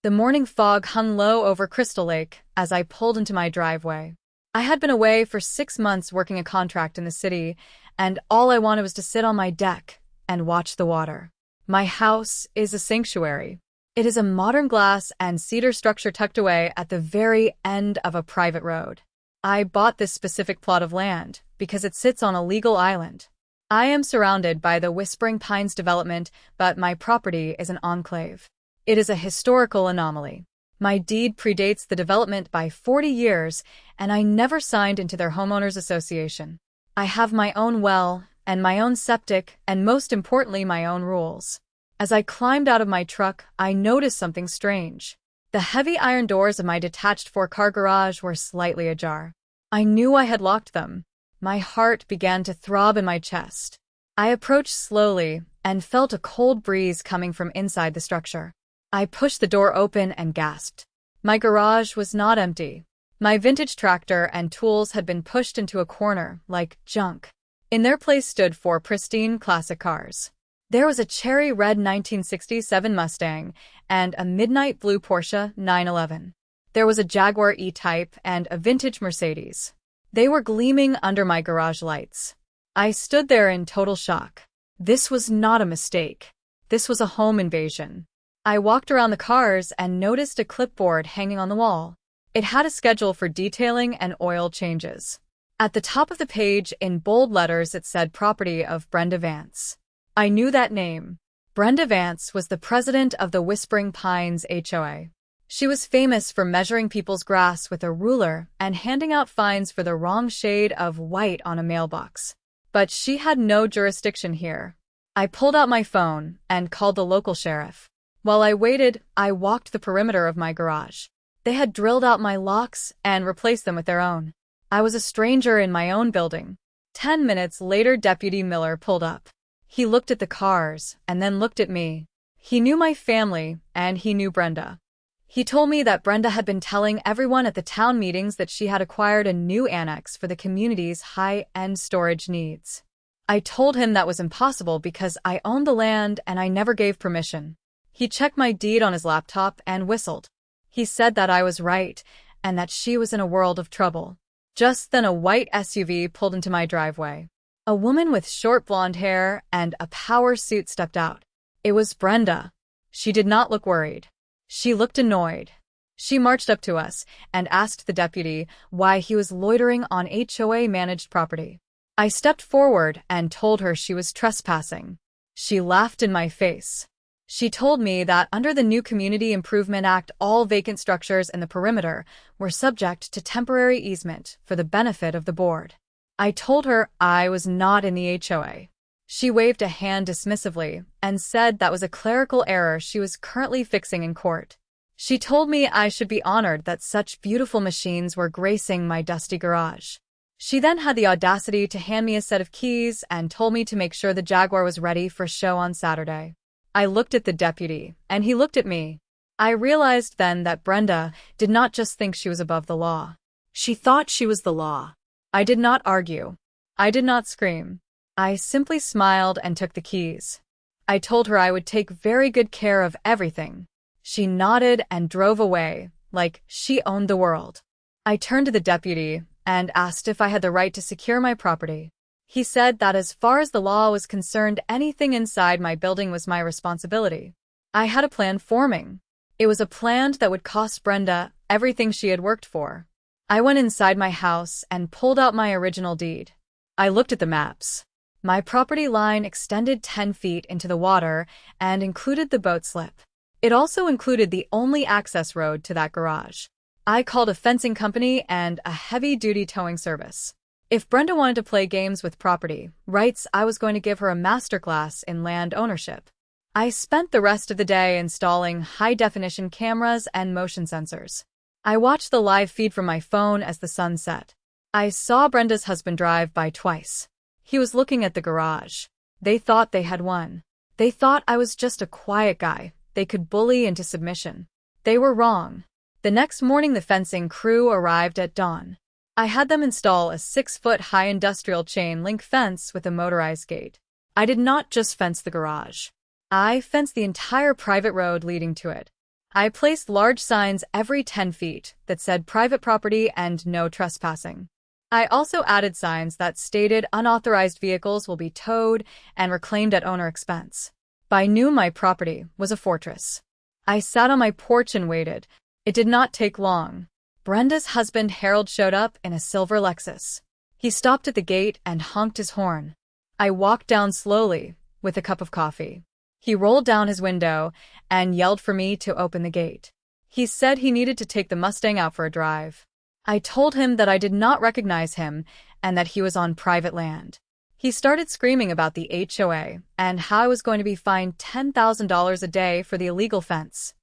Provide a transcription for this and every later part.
The morning fog hung low over Crystal Lake as I pulled into my driveway. I had been away for 6 months working a contract in the city, and all I wanted was to sit on my deck and watch the water. My house is a sanctuary. It is a modern glass and cedar structure tucked away at the very end of a private road. I bought this specific plot of land because it sits on a legal island. I am surrounded by the Whispering Pines development, but my property is an enclave. It is a historical anomaly. My deed predates the development by 40 years, and I never signed into their homeowners association. I have my own well, and my own septic, and most importantly, my own rules. As I climbed out of my truck, I noticed something strange. The heavy iron doors of my detached four-car garage were slightly ajar. I knew I had locked them. My heart began to throb in my chest. I approached slowly and felt a cold breeze coming from inside the structure. I pushed the door open and gasped. My garage was not empty. My vintage tractor and tools had been pushed into a corner, like junk. In their place stood 4 pristine classic cars. There was a cherry red 1967 Mustang and a midnight blue Porsche 911. There was a Jaguar E-Type and a vintage Mercedes. They were gleaming under my garage lights. I stood there in total shock. This was not a mistake. This was a home invasion. I walked around the cars and noticed a clipboard hanging on the wall. It had a schedule for detailing and oil changes. At the top of the page, in bold letters, it said property of Brenda Vance. I knew that name. Brenda Vance was the president of the Whispering Pines HOA. She was famous for measuring people's grass with a ruler and handing out fines for the wrong shade of white on a mailbox. But she had no jurisdiction here. I pulled out my phone and called the local sheriff. While I waited, I walked the perimeter of my garage. They had drilled out my locks and replaced them with their own. I was a stranger in my own building. 10 minutes later, Deputy Miller pulled up. He looked at the cars and then looked at me. He knew my family and he knew Brenda. He told me that Brenda had been telling everyone at the town meetings that she had acquired a new annex for the community's high-end storage needs. I told him that was impossible because I owned the land and I never gave permission. He checked my deed on his laptop and whistled. He said that I was right and that she was in a world of trouble. Just then a white SUV pulled into my driveway. A woman with short blonde hair and a power suit stepped out. It was Brenda. She did not look worried. She looked annoyed. She marched up to us and asked the deputy why he was loitering on HOA-managed property. I stepped forward and told her she was trespassing. She laughed in my face. She told me that under the new Community Improvement Act, all vacant structures in the perimeter were subject to temporary easement for the benefit of the board. I told her I was not in the HOA. She waved a hand dismissively and said that was a clerical error she was currently fixing in court. She told me I should be honored that such beautiful machines were gracing my dusty garage. She then had the audacity to hand me a set of keys and told me to make sure the Jaguar was ready for show on Saturday. I looked at the deputy, and he looked at me. I realized then that Brenda did not just think she was above the law. She thought she was the law. I did not argue. I did not scream. I simply smiled and took the keys. I told her I would take very good care of everything. She nodded and drove away, like she owned the world. I turned to the deputy and asked if I had the right to secure my property. He said that as far as the law was concerned, anything inside my building was my responsibility. I had a plan forming. It was a plan that would cost Brenda everything she had worked for. I went inside my house and pulled out my original deed. I looked at the maps. My property line extended 10 feet into the water and included the boat slip. It also included the only access road to that garage. I called a fencing company and a heavy-duty towing service. If Brenda wanted to play games with property rights, I was going to give her a masterclass in land ownership. I spent the rest of the day installing high-definition cameras and motion sensors. I watched the live feed from my phone as the sun set. I saw Brenda's husband drive by twice. He was looking at the garage. They thought they had won. They thought I was just a quiet guy they could bully into submission. They were wrong. The next morning, the fencing crew arrived at dawn. I had them install a 6-foot-high industrial chain-link fence with a motorized gate. I did not just fence the garage. I fenced the entire private road leading to it. I placed large signs every 10 feet that said private property and no trespassing. I also added signs that stated unauthorized vehicles will be towed and reclaimed at owner expense. By noon, my property was a fortress. I sat on my porch and waited. It did not take long. Brenda's husband, Harold, showed up in a silver Lexus. He stopped at the gate and honked his horn. I walked down slowly with a cup of coffee. He rolled down his window and yelled for me to open the gate. He said he needed to take the Mustang out for a drive. I told him that I did not recognize him and that he was on private land. He started screaming about the HOA and how I was going to be fined $10,000 a day for the illegal fence.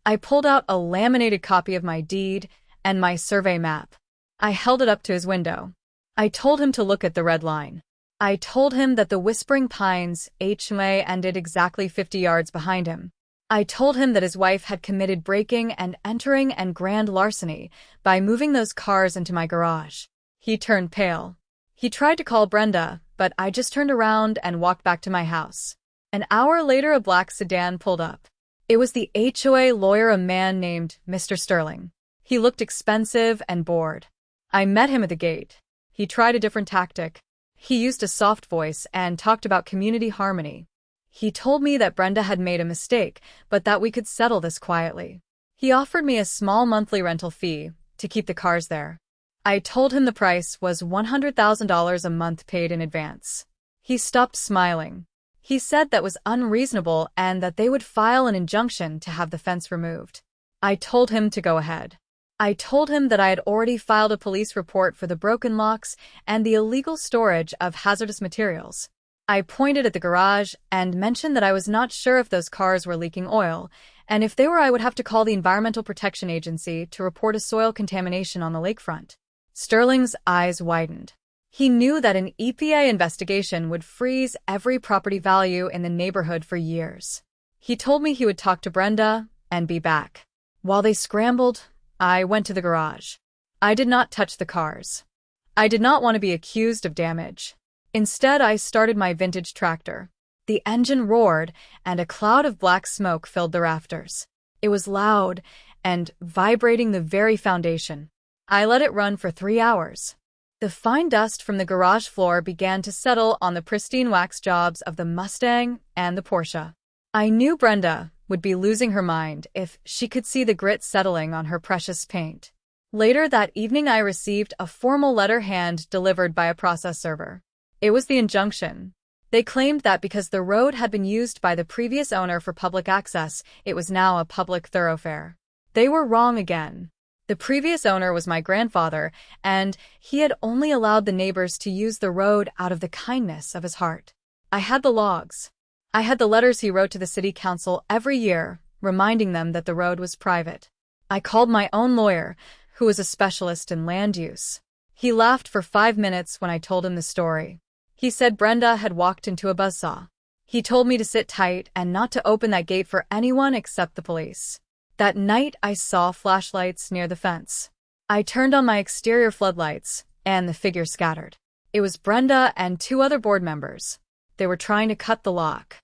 I pulled out a laminated copy of my deed and my survey map. I held it up to his window. I told him to look at the red line. I told him that the Whispering Pines HOA ended exactly 50 yards behind him. I told him that his wife had committed breaking and entering and grand larceny by moving those cars into my garage. He turned pale. He tried to call Brenda, but I just turned around and walked back to my house. An hour later, a black sedan pulled up. It was the HOA lawyer, a man named Mr. Sterling. He looked expensive and bored. I met him at the gate. He tried a different tactic. He used a soft voice and talked about community harmony. He told me that Brenda had made a mistake, but that we could settle this quietly. He offered me a small monthly rental fee to keep the cars there. I told him the price was $100,000 a month paid in advance. He stopped smiling. He said that was unreasonable and that they would file an injunction to have the fence removed. I told him to go ahead. I told him that I had already filed a police report for the broken locks and the illegal storage of hazardous materials. I pointed at the garage and mentioned that I was not sure if those cars were leaking oil, and if they were, I would have to call the Environmental Protection Agency to report a soil contamination on the lakefront. Sterling's eyes widened. He knew that an EPA investigation would freeze every property value in the neighborhood for years. He told me he would talk to Brenda and be back. While they scrambled, I went to the garage. I did not touch the cars. I did not want to be accused of damage. Instead, I started my vintage tractor. The engine roared, and a cloud of black smoke filled the rafters. It was loud and vibrating the very foundation. I let it run for 3 hours. The fine dust from the garage floor began to settle on the pristine wax jobs of the Mustang and the Porsche. I knew Brenda would be losing her mind if she could see the grit settling on her precious paint. Later that evening, I received a formal letter hand-delivered by a process server. It was the injunction. They claimed that because the road had been used by the previous owner for public access, it was now a public thoroughfare. They were wrong again. The previous owner was my grandfather, and he had only allowed the neighbors to use the road out of the kindness of his heart. I had the logs. I had the letters he wrote to the city council every year, reminding them that the road was private. I called my own lawyer, who was a specialist in land use. He laughed for 5 minutes when I told him the story. He said Brenda had walked into a buzzsaw. He told me to sit tight and not to open that gate for anyone except the police. That night, I saw flashlights near the fence. I turned on my exterior floodlights, and the figure scattered. It was Brenda and 2 other board members. They were trying to cut the lock.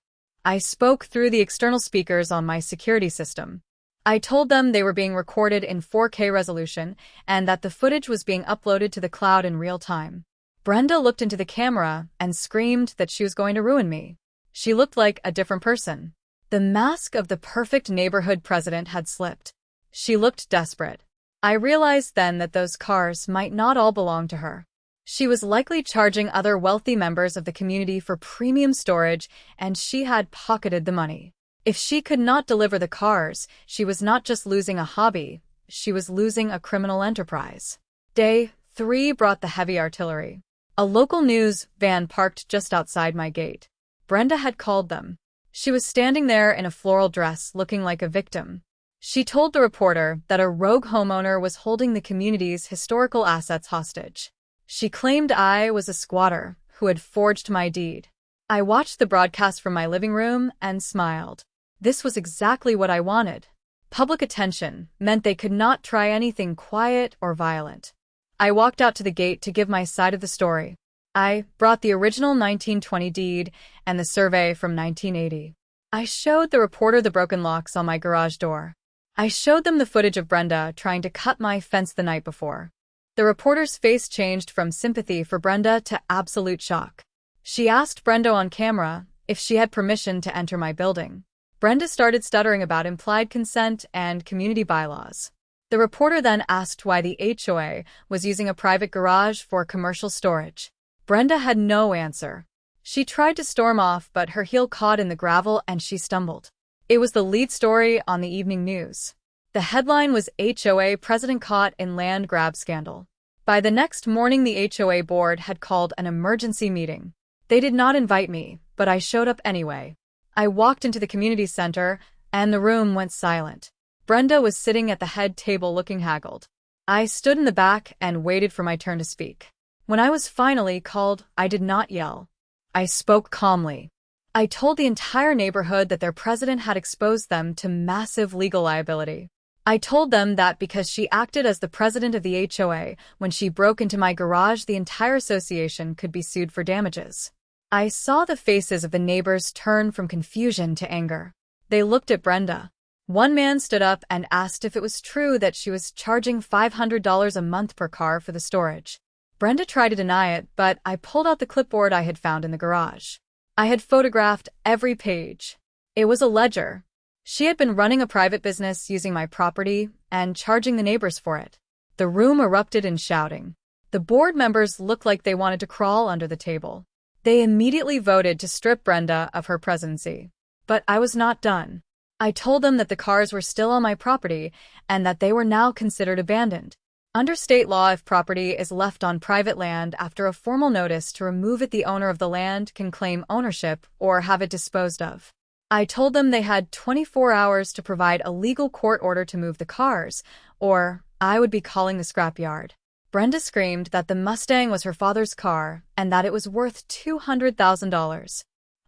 I spoke through the external speakers on my security system. I told them they were being recorded in 4K resolution and that the footage was being uploaded to the cloud in real time. Brenda looked into the camera and screamed that she was going to ruin me. She looked like a different person. The mask of the perfect neighborhood president had slipped. She looked desperate. I realized then that those cars might not all belong to her. She was likely charging other wealthy members of the community for premium storage, and she had pocketed the money. If she could not deliver the cars, she was not just losing a hobby, she was losing a criminal enterprise. Day 3 brought the heavy artillery. A local news van parked just outside my gate. Brenda had called them. She was standing there in a floral dress, looking like a victim. She told the reporter that a rogue homeowner was holding the community's historical assets hostage. She claimed I was a squatter who had forged my deed. I watched the broadcast from my living room and smiled. This was exactly what I wanted. Public attention meant they could not try anything quiet or violent. I walked out to the gate to give my side of the story. I brought the original 1920 deed and the survey from 1980. I showed the reporter the broken locks on my garage door. I showed them the footage of Brenda trying to cut my fence the night before. The reporter's face changed from sympathy for Brenda to absolute shock. She asked Brenda on camera if she had permission to enter my building. Brenda started stuttering about implied consent and community bylaws. The reporter then asked why the HOA was using a private garage for commercial storage. Brenda had no answer. She tried to storm off, but her heel caught in the gravel and she stumbled. It was the lead story on the evening news. The headline was HOA President Caught in Land Grab Scandal. By the next morning, the HOA board had called an emergency meeting. They did not invite me, but I showed up anyway. I walked into the community center, and the room went silent. Brenda was sitting at the head table looking haggard. I stood in the back and waited for my turn to speak. When I was finally called, I did not yell. I spoke calmly. I told the entire neighborhood that their president had exposed them to massive legal liability. I told them that because she acted as the president of the HOA when she broke into my garage, the entire association could be sued for damages. I saw the faces of the neighbors turn from confusion to anger. They looked at Brenda. One man stood up and asked if it was true that she was charging $500 a month per car for the storage. Brenda tried to deny it, but I pulled out the clipboard I had found in the garage. I had photographed every page. It was a ledger. She had been running a private business using my property and charging the neighbors for it. The room erupted in shouting. The board members looked like they wanted to crawl under the table. They immediately voted to strip Brenda of her presidency. But I was not done. I told them that the cars were still on my property and that they were now considered abandoned. Under state law, if property is left on private land after a formal notice to remove it, the owner of the land can claim ownership or have it disposed of. I told them they had 24 hours to provide a legal court order to move the cars, or I would be calling the scrapyard. Brenda screamed that the Mustang was her father's car and that it was worth $200,000.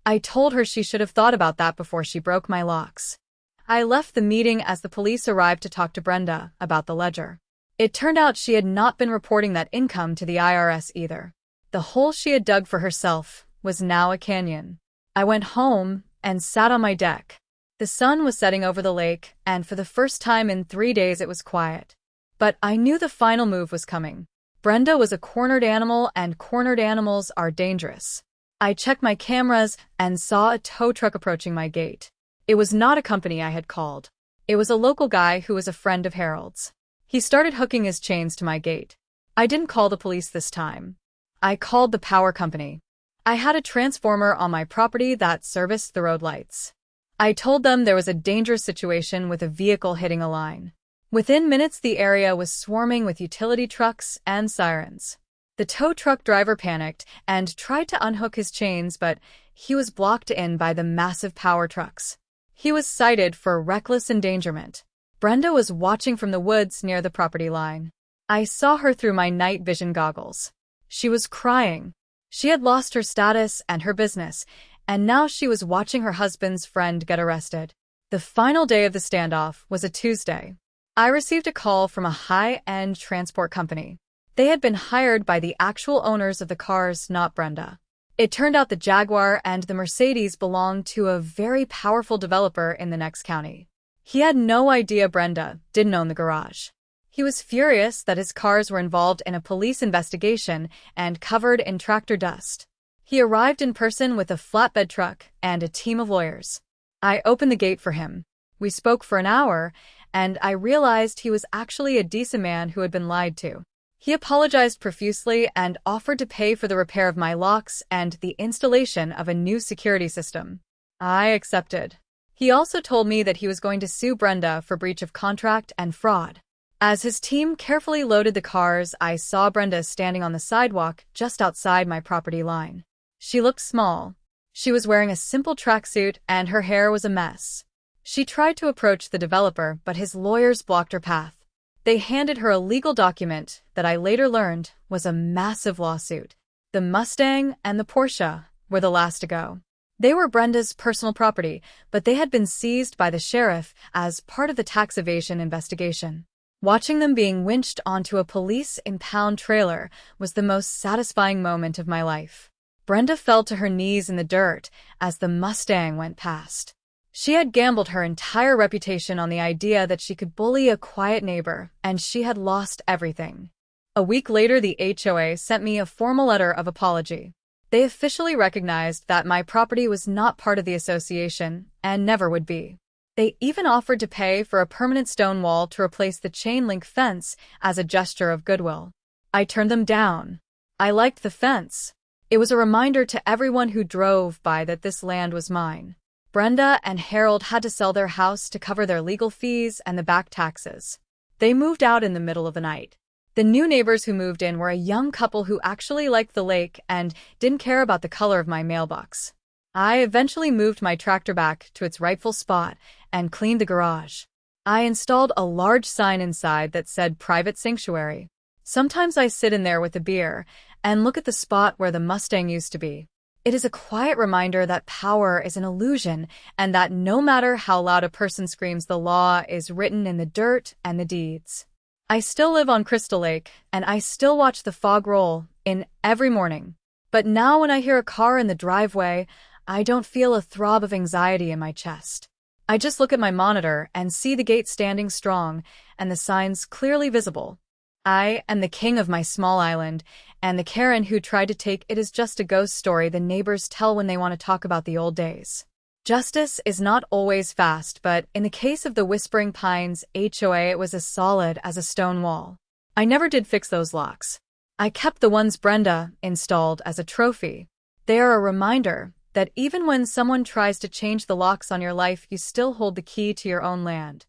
I told her she should have thought about that before she broke my locks. I left the meeting as the police arrived to talk to Brenda about the ledger. It turned out she had not been reporting that income to the IRS either. The hole she had dug for herself was now a canyon. I went home and sat on my deck. The sun was setting over the lake, and for the first time in 3 days it was quiet. But I knew the final move was coming. Brenda was a cornered animal, and cornered animals are dangerous. I checked my cameras and saw a tow truck approaching my gate. It was not a company I had called. It was a local guy who was a friend of Harold's. He started hooking his chains to my gate. I didn't call the police this time. I called the power company. I had a transformer on my property that serviced the road lights. I told them there was a dangerous situation with a vehicle hitting a line. Within minutes, the area was swarming with utility trucks and sirens. The tow truck driver panicked and tried to unhook his chains, but he was blocked in by the massive power trucks. He was cited for reckless endangerment. Brenda was watching from the woods near the property line. I saw her through my night vision goggles. She was crying. She had lost her status and her business, and now she was watching her husband's friend get arrested. The final day of the standoff was a Tuesday. I received a call from a high-end transport company. They had been hired by the actual owners of the cars, not Brenda. It turned out the Jaguar and the Mercedes belonged to a very powerful developer in the next county. He had no idea Brenda didn't own the garage. He was furious that his cars were involved in a police investigation and covered in tractor dust. He arrived in person with a flatbed truck and a team of lawyers. I opened the gate for him. We spoke for an hour, and I realized he was actually a decent man who had been lied to. He apologized profusely and offered to pay for the repair of my locks and the installation of a new security system. I accepted. He also told me that he was going to sue Brenda for breach of contract and fraud. As his team carefully loaded the cars, I saw Brenda standing on the sidewalk just outside my property line. She looked small. She was wearing a simple tracksuit and her hair was a mess. She tried to approach the developer, but his lawyers blocked her path. They handed her a legal document that I later learned was a massive lawsuit. The Mustang and the Porsche were the last to go. They were Brenda's personal property, but they had been seized by the sheriff as part of the tax evasion investigation. Watching them being winched onto a police-impound trailer was the most satisfying moment of my life. Brenda fell to her knees in the dirt as the Mustang went past. She had gambled her entire reputation on the idea that she could bully a quiet neighbor, and she had lost everything. A week later, the HOA sent me a formal letter of apology. They officially recognized that my property was not part of the association and never would be. They even offered to pay for a permanent stone wall to replace the chain-link fence as a gesture of goodwill. I turned them down. I liked the fence. It was a reminder to everyone who drove by that this land was mine. Brenda and Harold had to sell their house to cover their legal fees and the back taxes. They moved out in the middle of the night. The new neighbors who moved in were a young couple who actually liked the lake and didn't care about the color of my mailbox. I eventually moved my tractor back to its rightful spot and cleaned the garage. I installed a large sign inside that said Private Sanctuary. Sometimes I sit in there with a beer and look at the spot where the Mustang used to be. It is a quiet reminder that power is an illusion and that no matter how loud a person screams, the law is written in the dirt and the deeds. I still live on Crystal Lake, and I still watch the fog roll in every morning. But now when I hear a car in the driveway, I don't feel a throb of anxiety in my chest. I just look at my monitor and see the gate standing strong and the signs clearly visible. I am the king of my small island, and the Karen who tried to take it is just a ghost story the neighbors tell when they want to talk about the old days. Justice is not always fast, but in the case of the Whispering Pines HOA, it was as solid as a stone wall. I never did fix those locks. I kept the ones Brenda installed as a trophy. They are a reminder that even when someone tries to change the locks on your life, you still hold the key to your own land.